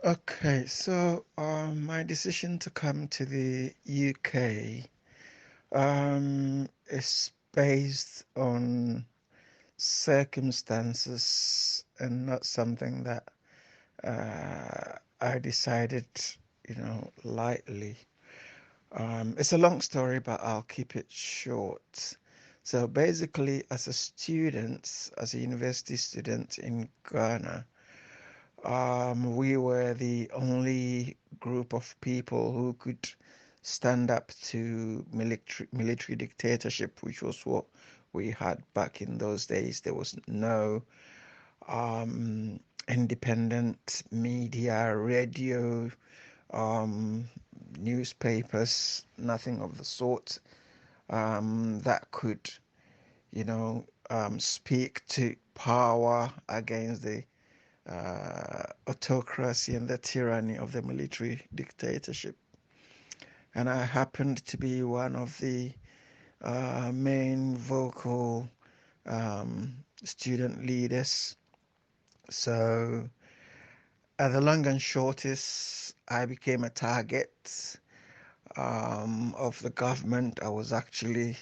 Okay, so my decision to come to the UK is based on circumstances and not something that I decided, lightly. It's a long story, but I'll keep it short. So basically, as a university student in Ghana, we were the only group of people who could stand up to military dictatorship, which was what we had back in those days. There was no um, independent media, radio, um, newspapers, nothing of the sort that could, speak to power against the autocracy and the tyranny of the military dictatorship. And I happened to be one of the main vocal student leaders. So, at the long and short is, I became a target of the government. I was actually,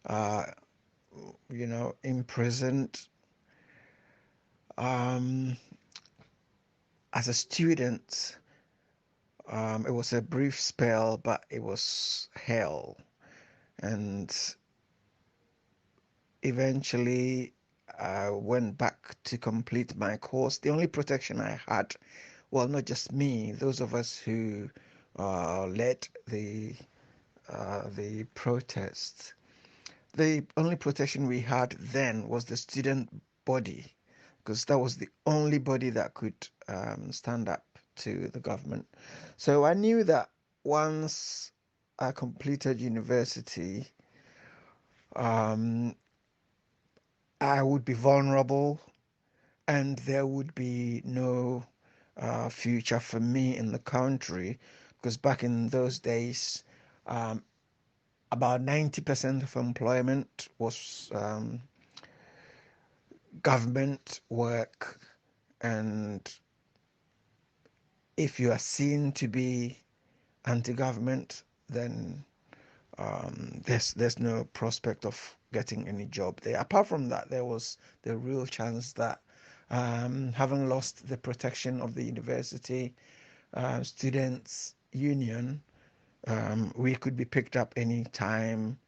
uh, imprisoned. Um, as a student, it was a brief spell, but it was hell. And eventually, I went back to complete my course. The only protection I had, well, not just me, those of us who led the protest, the only protection we had then was the student body, because that was the only body that could stand up to the government. So I knew that once I completed university, um, I would be vulnerable and there would be no future for me in the country, because back in those days, um, about 90% of employment was government work, and if you are seen to be anti-government, then there's no prospect of getting any job there. Apart from that, there was the real chance that having lost the protection of the university students union, we could be picked up any time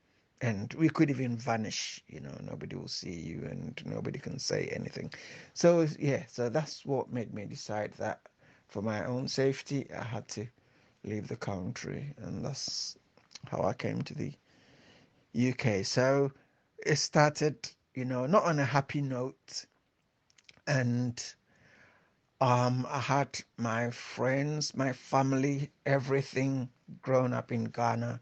and we could even vanish. Nobody will see you and nobody can say anything. So yeah, so that's what made me decide that for my own safety I had to leave the country, and that's how I came to the UK. So it started, not on a happy note, and I had my friends, my family, everything grown up in Ghana.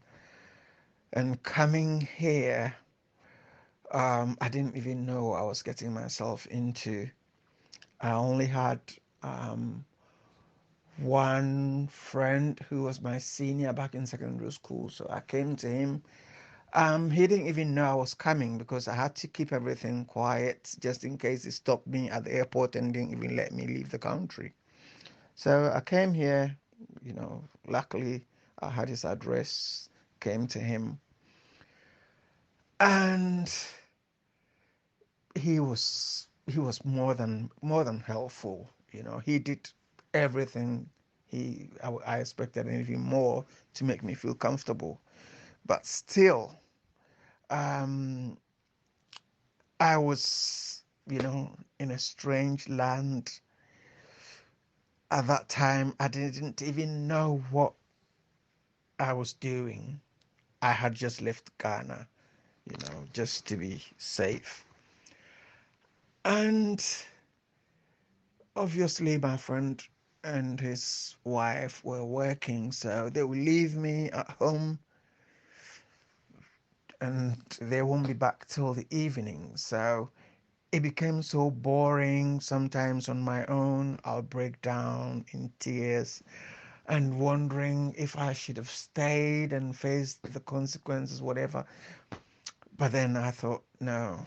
And coming here, I didn't even know what I was getting myself into. I only had um, one friend who was my senior back in secondary school. So I came to him. He didn't even know I was coming because I had to keep everything quiet just in case he stopped me at the airport and didn't even let me leave the country. So I came here, luckily I had his address, came to him, and he was more than helpful. He did everything I expected and even more to make me feel comfortable. But still, um, I was, in a strange land at that time. I didn't even know what I was doing. I had just left Ghana, just to be safe. And obviously, my friend and his wife were working, so they would leave me at home and they won't be back till the evening. So it became so boring. Sometimes on my own, I'll break down in tears and wondering if I should have stayed and faced the consequences, whatever. But then I thought, no,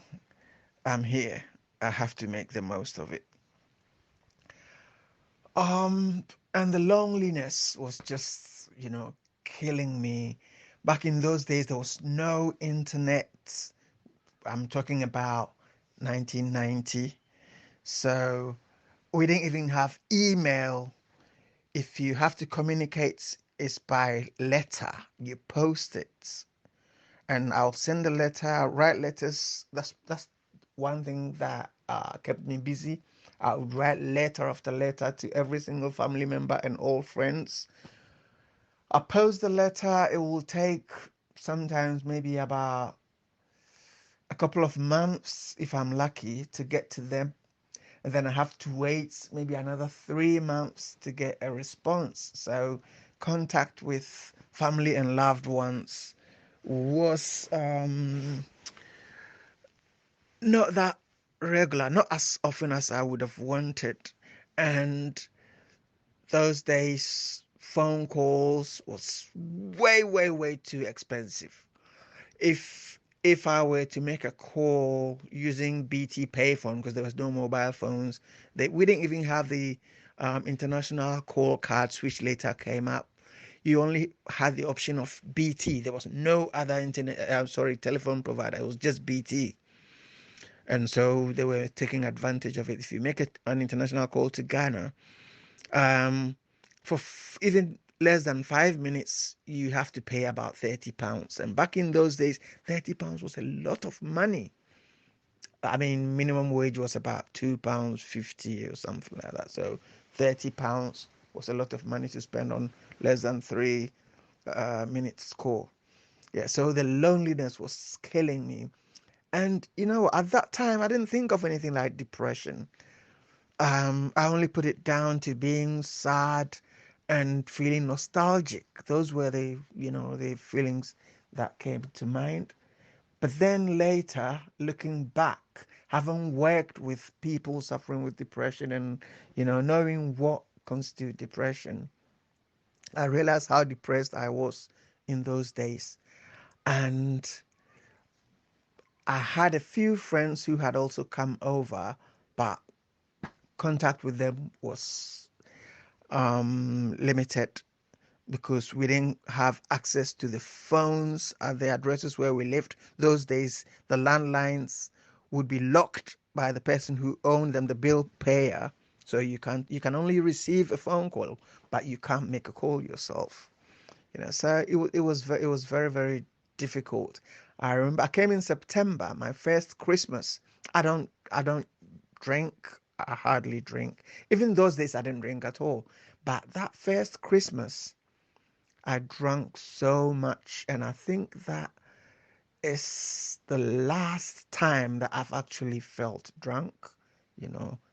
I'm here. I have to make the most of it. Um, and the loneliness was just, killing me. Back in those days, there was no internet. I'm talking about 1990. So we didn't even have email. If you have to communicate, it's by letter. You post it. And I'll send a letter, I'll write letters. That's one thing that kept me busy. I would write letter after letter to every single family member and all friends. I post the letter. It will take sometimes maybe about a couple of months if I'm lucky to get to them. And then I have to wait maybe another 3 months to get a response. So contact with family and loved ones was not that regular, not as often as I would have wanted. And those days, phone calls was way, way, way too expensive. If I were to make a call using BT payphone, because there was no mobile phones, we didn't even have the international call cards, which later came up. You only had the option of BT. There was no other telephone provider. It was just BT. And so they were taking advantage of it. If you make an international call to Ghana, um, for even less than 5 minutes, you have to pay about £30. And back in those days, £30 was a lot of money. I mean, minimum wage was about £2.50 or something like that. So £30 was a lot of money to spend on less than 3 minutes call. Yeah, so the loneliness was killing me. And at that time, I didn't think of anything like depression. I only put it down to being sad and feeling nostalgic. Those were the feelings that came to mind. But then later, looking back, having worked with people suffering with depression and, knowing what constitutes depression, I realized how depressed I was in those days. And I had a few friends who had also come over, but contact with them was limited because we didn't have access to the phones at the addresses where we lived. Those days, the landlines would be locked by the person who owned them, the bill payer. So you can only receive a phone call, but you can't make a call yourself. So it was very, very difficult. I remember I came in September, my first Christmas. I don't drink. I hardly drink. Even those days I didn't drink at all. But that first Christmas, I drank so much, and I think that is the last time that I've actually felt drunk,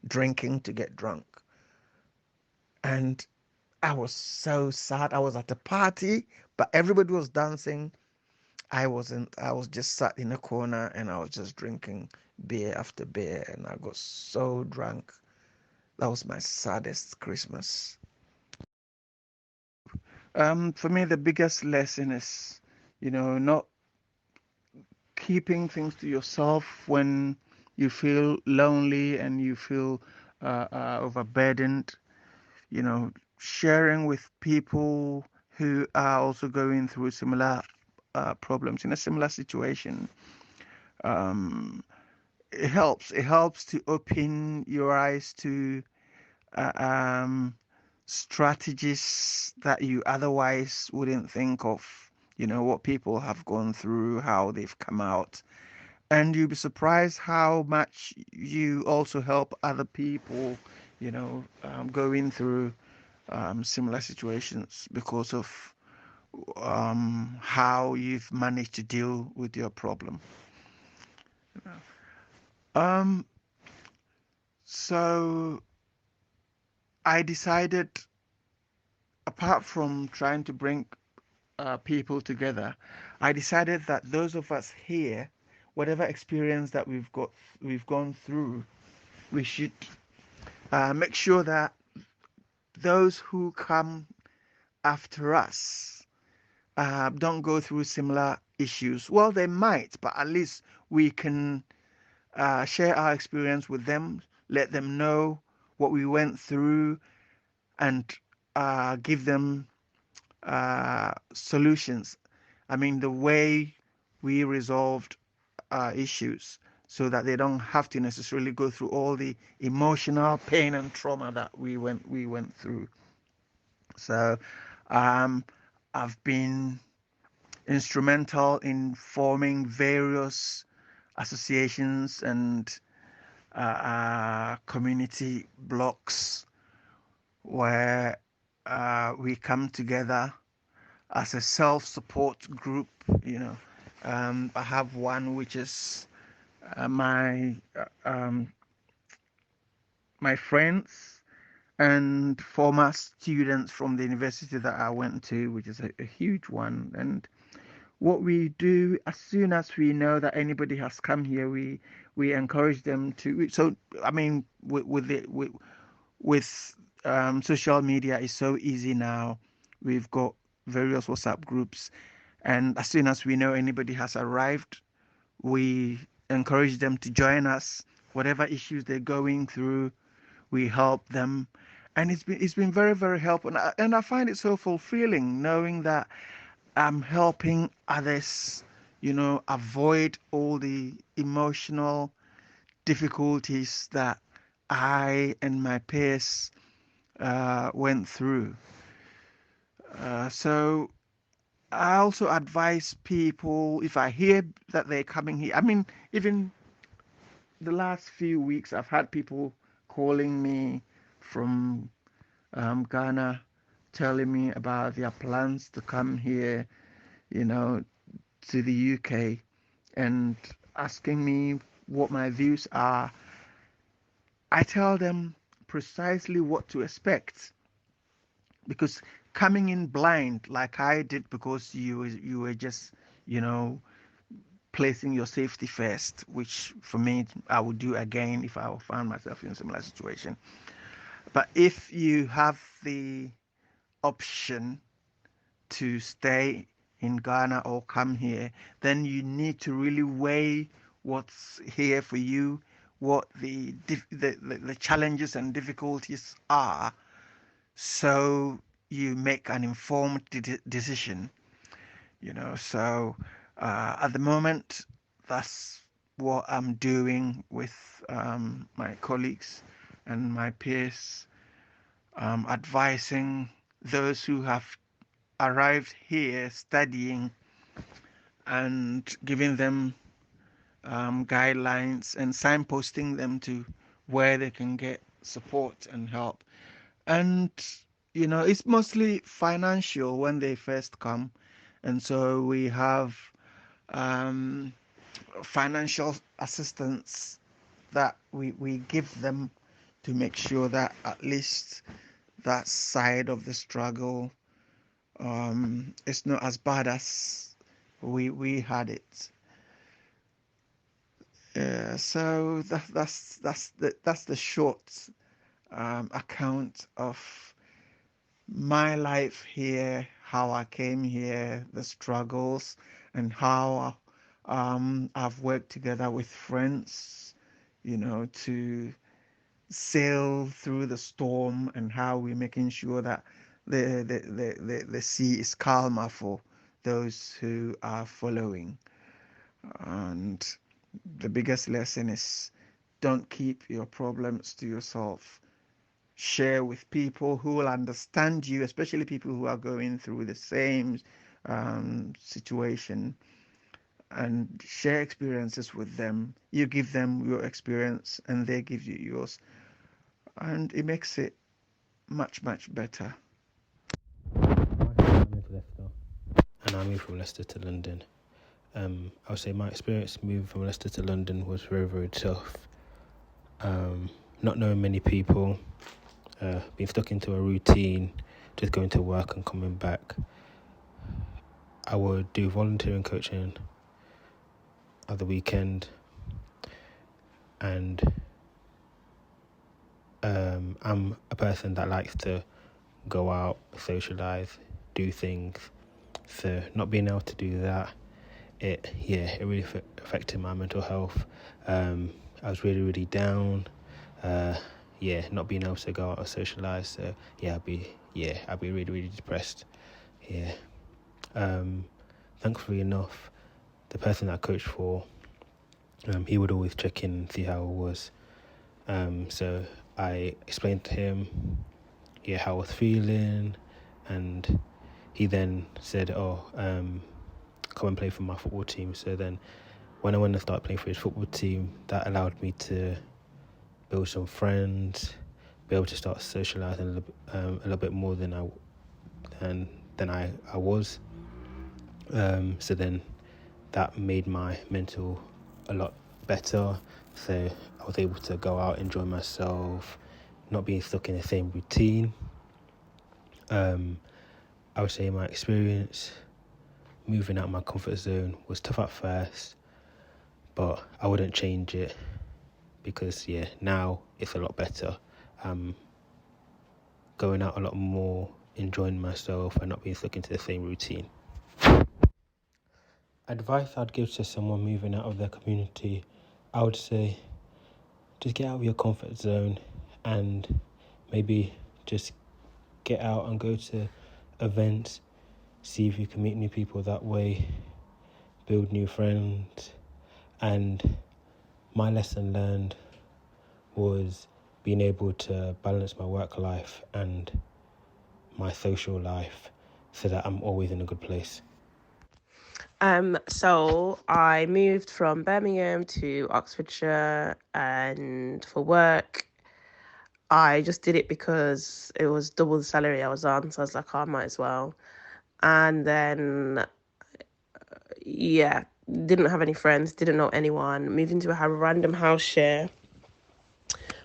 drinking to get drunk. And I was so sad. I was at a party, but everybody was dancing. I wasn't. I was just sat in a corner and I was just drinking beer after beer, and I got so drunk. That was my saddest Christmas. For me, the biggest lesson is, not keeping things to yourself when you feel lonely and you feel overburdened. Sharing with people who are also going through similar problems in a similar situation. Um, it helps. It helps to open your eyes to uh, um, strategies that you otherwise wouldn't think of. What people have gone through, how they've come out, and you'll be surprised how much you also help other people, going through similar situations because of how you've managed to deal with your problem. Um, so I decided, apart from trying to bring people together, I decided that those of us here, whatever experience that we've gone through, we should make sure that those who come after us don't go through similar issues. Well, they might, but at least we can share our experience with them, let them know what we went through, and give them solutions. I mean, the way we resolved issues so that they don't have to necessarily go through all the emotional pain and trauma that we went through. So um, I've been instrumental in forming various associations and community blocks where we come together as a self-support group. You know, I have one which is my friends and former students from the university that I went to, which is a huge one. And what we do, as soon as we know that anybody has come here, we encourage them to. So I mean, with social media, it's so easy now. We've got various WhatsApp groups, and as soon as we know anybody has arrived, we encourage them to join us. Whatever issues they're going through, we help them, and it's been very very helpful. And I find it so fulfilling knowing that I'm helping others, avoid all the emotional difficulties that I and my peers went through. So I also advise people if I hear that they're coming here. I mean, even the last few weeks, I've had people calling me from Ghana, telling me about their plans to come here, you know, to the UK, and asking me what my views are. I tell them precisely what to expect because coming in blind like I did because you were just you know placing your safety first, which for me I would do again if I found myself in a similar situation. But if you have the option to stay in Ghana or come here, then you need to really weigh what's here for you, what the challenges and difficulties are, so you make an informed decision. So at the moment, that's what I'm doing with my colleagues and my peers, advising those who have arrived here studying and giving them guidelines and signposting them to where they can get support and help. And, it's mostly financial when they first come. And so we have um, financial assistance that we give them to make sure that at least that side of the struggle is not as bad as we had it. So that's the short account of my life here, how I came here, the struggles, and how I've worked together with friends, to sail through the storm, and how we're making sure that the sea is calmer for those who are following. And the biggest lesson is don't keep your problems to yourself. Share with people who will understand you, especially people who are going through the same situation, and share experiences with them. You give them your experience and they give you yours, and it makes it much, much better. I moved to Leicester, and I moved from Leicester to London. I would say my experience moving from Leicester to London was very, very tough. Not knowing many people, being stuck into a routine, just going to work and coming back. I would do volunteering coaching at the weekend, and I'm a person that likes to go out, socialise, do things. So not being able to do that, it really affected my mental health. I was really, really down. yeah, not being able to go out or socialize. So yeah, I'd be really, really depressed. Yeah. Thankfully enough, the person that I coached for, he would always check in and see how I was. So I explained to him, yeah, how I was feeling, and he then said, "Oh, come and play for my football team." So then, when I went to start playing for his football team, that allowed me to build some friends, be able to start socializing a little bit more than I was. So then that made my mental a lot better. So I was able to go out, enjoy myself, not being stuck in the same routine. I would say my experience moving out of my comfort zone was tough at first, but I wouldn't change it because yeah, now it's a lot better. Going out a lot more, enjoying myself, and not being stuck into the same routine. Advice I'd give to someone moving out of their community, I would say just get out of your comfort zone and maybe just get out and go to events, see if you can meet new people that way, build new friends. And my lesson learned was being able to balance my work life and my social life so that I'm always in a good place. So I moved from Birmingham to Oxfordshire, and for work, I just did it because it was double the salary I was on. So I was like, oh, I might as well. And then, yeah, didn't have any friends, didn't know anyone. Moved into a random house share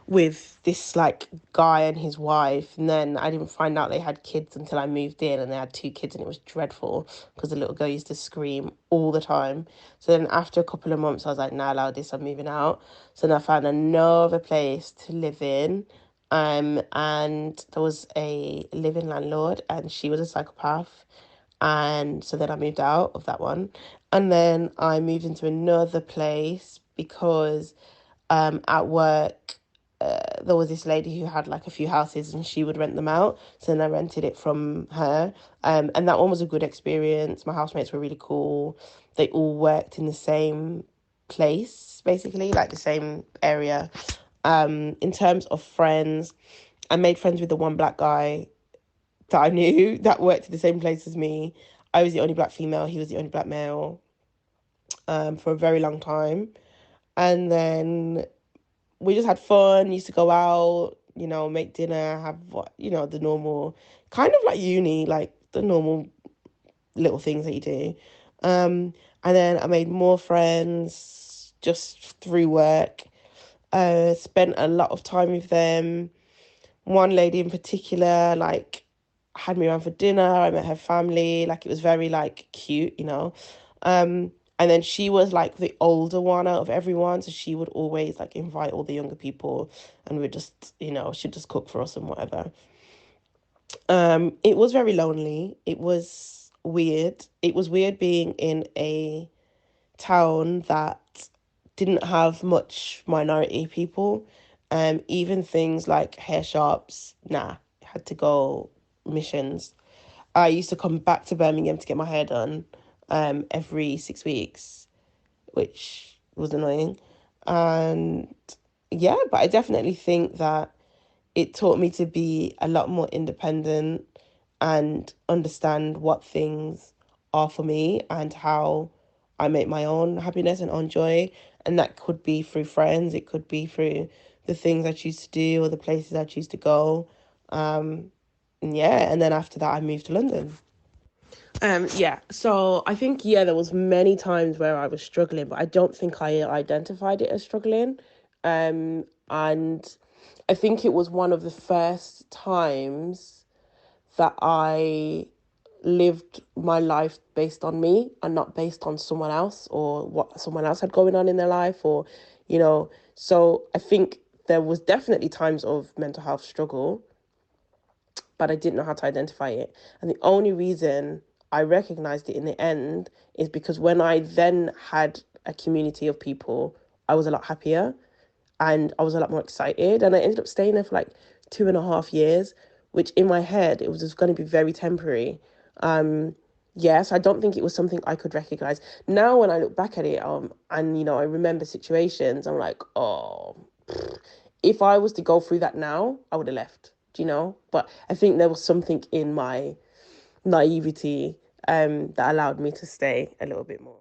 with this like guy and his wife, and then I didn't find out they had kids until I moved in, and they had two kids, and it was dreadful because the little girl used to scream all the time. So then after a couple of months I was like, nah, allow this, I'm moving out. So then I found another place to live in, and there was a living landlord, and she was a psychopath. And so then I moved out of that one, and then I moved into another place because at work, there was this lady who had like a few houses and she would rent them out. So then I rented it from her. And that one was a good experience. My housemates were really cool. They all worked in the same place, basically, like the same area. In terms of friends, I made friends with the one black guy that I knew that worked at the same place as me. I was the only black female, he was the only black male, for a very long time. And then we just had fun, used to go out, make dinner, have what, the normal, kind of like uni, like the normal little things that you do. And then I made more friends just through work. Spent a lot of time with them. One lady in particular, like, had me around for dinner. I met her family. Like, it was very, like, cute. And then she was, like, the older one out of everyone. So she would always, like, invite all the younger people. And we'd just, she'd just cook for us and whatever. It was very lonely. It was weird. It was weird being in a town that didn't have much minority people. Even things like hair shops, nah, had to go missions. I used to come back to Birmingham to get my hair done every 6 weeks, which was annoying. And yeah, but I definitely think that it taught me to be a lot more independent and understand what things are for me and how I make my own happiness and own joy. And that could be through friends, it could be through the things I choose to do or the places I choose to go. And yeah, and then after that, I moved to London. Yeah, so I think, yeah, there was many times where I was struggling, but I don't think I identified it as struggling. And I think it was one of the first times that I lived my life based on me and not based on someone else or what someone else had going on in their life, or so I think there was definitely times of mental health struggle, but I didn't know how to identify it. And the only reason I recognized it in the end is because when I then had a community of people, I was a lot happier. and I was a lot more excited. And I ended up staying there for like 2.5 years, which in my head it was just going to be very temporary. Yes, I don't think it was something I could recognize. Now when I look back at it, and I remember situations, I'm like, oh, if I was to go through that now, I would have left. Do you know? But I think there was something in my naivety that allowed me to stay a little bit more.